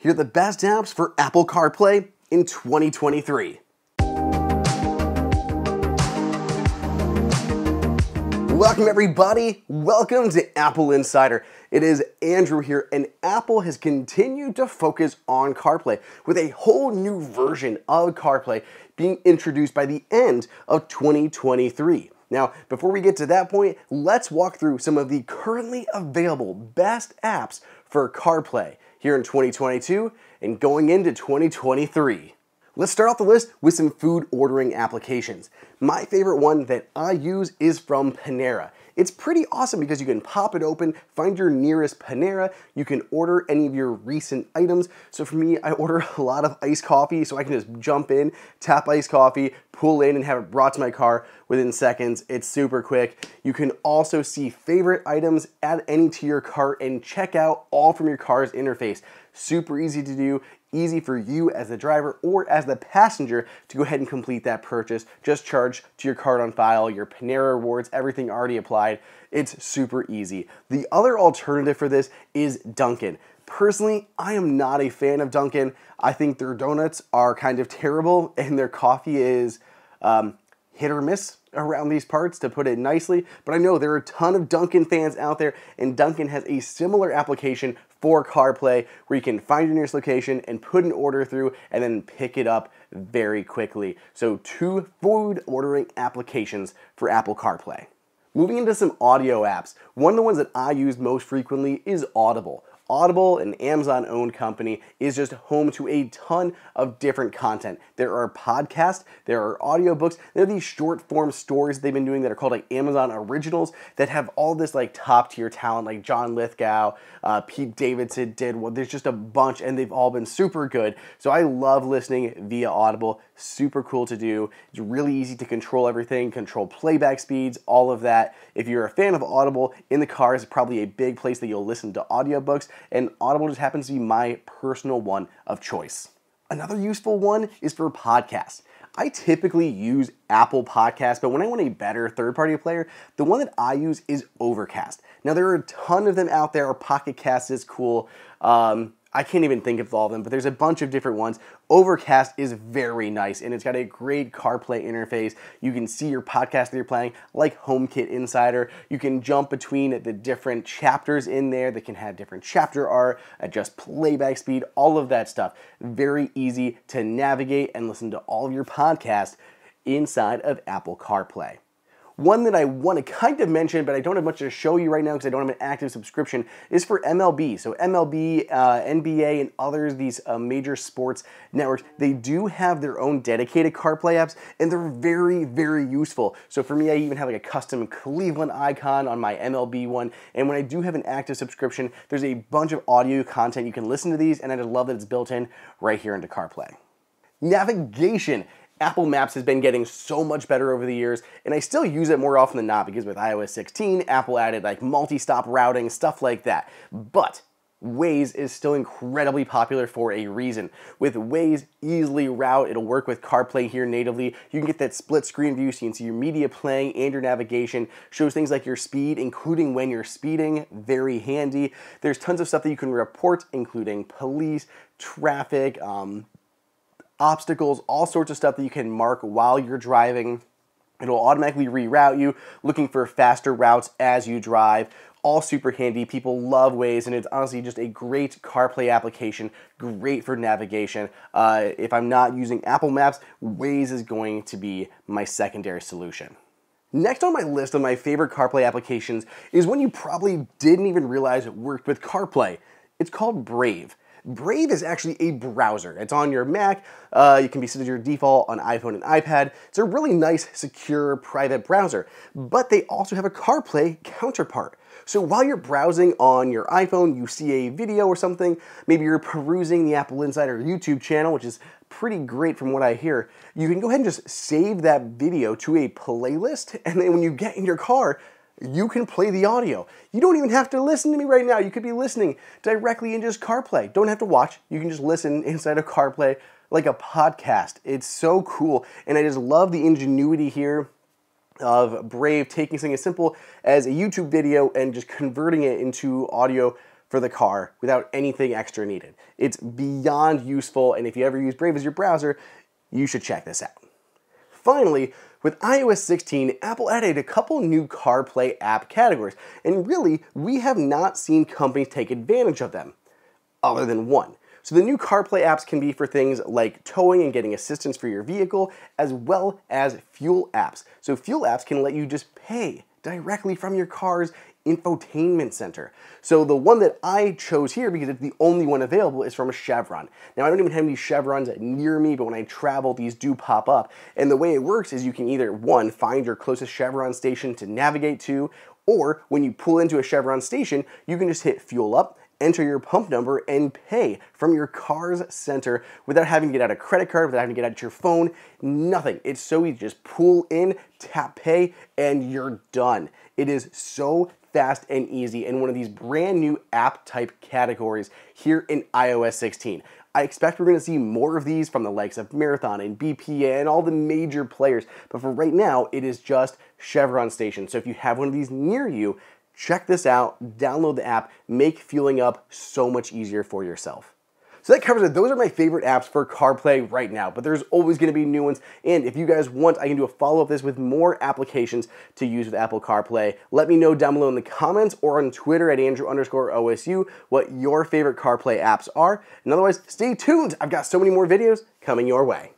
Here are the best apps for Apple CarPlay in 2023. Welcome everybody, welcome to Apple Insider. It is Andrew here, and Apple has continued to focus on CarPlay with a whole new version of CarPlay being introduced by the end of 2023. Now, before we get to that point, let's walk through some of the currently available best apps for CarPlay here in 2022 and going into 2023. Let's start off the list with some food ordering applications. My favorite one that I use is from Panera. It's pretty awesome because you can pop it open, find your nearest Panera, you can order any of your recent items. So for me, I order a lot of iced coffee, so I can just jump in, tap iced coffee, pull in and have it brought to my car within seconds. It's super quick. You can also see favorite items, add any to your cart, and check out all from your car's interface. Super easy to do. Easy for you as the driver or as the passenger to go ahead and complete that purchase. Just charge to your card on file, your Panera rewards, everything already applied. It's super easy. The other alternative for this is Dunkin'. Personally, I am not a fan of Dunkin'. I think their donuts are kind of terrible and their coffee is hit or miss around these parts, to put it nicely, but I know there are a ton of Dunkin' fans out there, and Dunkin' has a similar application for CarPlay where you can find your nearest location and put an order through and then pick it up very quickly. So 2 food ordering applications for Apple CarPlay. Moving into some audio apps, one of the ones that I use most frequently is Audible. Audible, an Amazon-owned company, is just home to a ton of different content. There are podcasts, there are audiobooks, there are these short-form stories they've been doing that are called like Amazon Originals that have all this like top-tier talent like John Lithgow, Pete Davidson did one. There's just a bunch and they've all been super good. So I love listening via Audible. Super cool to do. It's really easy to control everything, control playback speeds, all of that. If you're a fan of Audible, in the car is probably a big place that you'll listen to audiobooks, and Audible just happens to be my personal one of choice. Another useful one is for podcasts. I typically use Apple Podcasts, but when I want a better third-party player, the one that I use is Overcast. Now, there are a ton of them out there. Pocket Cast is cool. I can't even think of all of them, but there's a bunch of different ones. Overcast is very nice, and it's got a great CarPlay interface. You can see your podcast that you're playing, like HomeKit Insider. You can jump between the different chapters in there that can have different chapter art, adjust playback speed, all of that stuff. Very easy to navigate and listen to all of your podcasts inside of Apple CarPlay. One that I want to kind of mention, but I don't have much to show you right now because I don't have an active subscription, is for MLB. So MLB, NBA, and others, these major sports networks, they do have their own dedicated CarPlay apps, and they're very, very useful. So for me, I even have like a custom Cleveland icon on my MLB one, and when I do have an active subscription, there's a bunch of audio content. You can listen to these, and I just love that it's built in right here into CarPlay. Navigation. Apple Maps has been getting so much better over the years, and I still use it more often than not because with iOS 16, Apple added like multi-stop routing, stuff like that. But Waze is still incredibly popular for a reason. With Waze, easily route, it'll work with CarPlay here natively. You can get that split screen view so you can see your media playing and your navigation. Shows things like your speed, including when you're speeding. Very handy. There's tons of stuff that you can report, including police, traffic, obstacles, all sorts of stuff that you can mark while you're driving. It'll automatically reroute you, looking for faster routes as you drive. All super handy. People love Waze, and it's honestly just a great CarPlay application, great for navigation. If I'm not using Apple Maps, Waze is going to be my secondary solution. Next on my list of my favorite CarPlay applications is one you probably didn't even realize it worked with CarPlay. It's called Brave. Brave is actually a browser. It's on your Mac. You can be set as your default on iPhone and iPad. It's a really nice, secure, private browser. But they also have a CarPlay counterpart. So while you're browsing on your iPhone, you see a video or something, maybe you're perusing the Apple Insider YouTube channel, which is pretty great from what I hear, you can go ahead and just save that video to a playlist, and then when you get in your car, you can play the audio. You don't even have to listen to me right now. You could be listening directly in just CarPlay. Don't have to watch. You can just listen inside of CarPlay like a podcast. It's so cool, and I just love the ingenuity here of Brave taking something as simple as a YouTube video and just converting it into audio for the car without anything extra needed. It's beyond useful, and if you ever use Brave as your browser, you should check this out. Finally, with iOS 16, Apple added a couple new CarPlay app categories, and really, we have not seen companies take advantage of them, other than one. So the new CarPlay apps can be for things like towing and getting assistance for your vehicle, as well as fuel apps. So fuel apps can let you just pay directly from your car's infotainment center. So the one that I chose here, because it's the only one available, is from a Chevron. Now I don't even have any Chevrons near me, but when I travel, these do pop up. And the way it works is you can either, one, find your closest Chevron station to navigate to, or when you pull into a Chevron station, you can just hit fuel up, enter your pump number, and pay from your car's center without having to get out a credit card, without having to get out your phone, nothing. It's so easy. Just pull in, tap pay, and you're done. It is so fast and easy, and one of these brand new app type categories here in iOS 16. I expect we're going to see more of these from the likes of Marathon and BP and all the major players, but for right now, it is just Chevron stations. So if you have one of these near you, check this out, download the app, make fueling up so much easier for yourself. So that covers it. Those are my favorite apps for CarPlay right now, but there's always going to be new ones. And if you guys want, I can do a follow-up this with more applications to use with Apple CarPlay. Let me know down below in the comments or on Twitter at Andrew_OSU what your favorite CarPlay apps are. And otherwise, stay tuned. I've got so many more videos coming your way.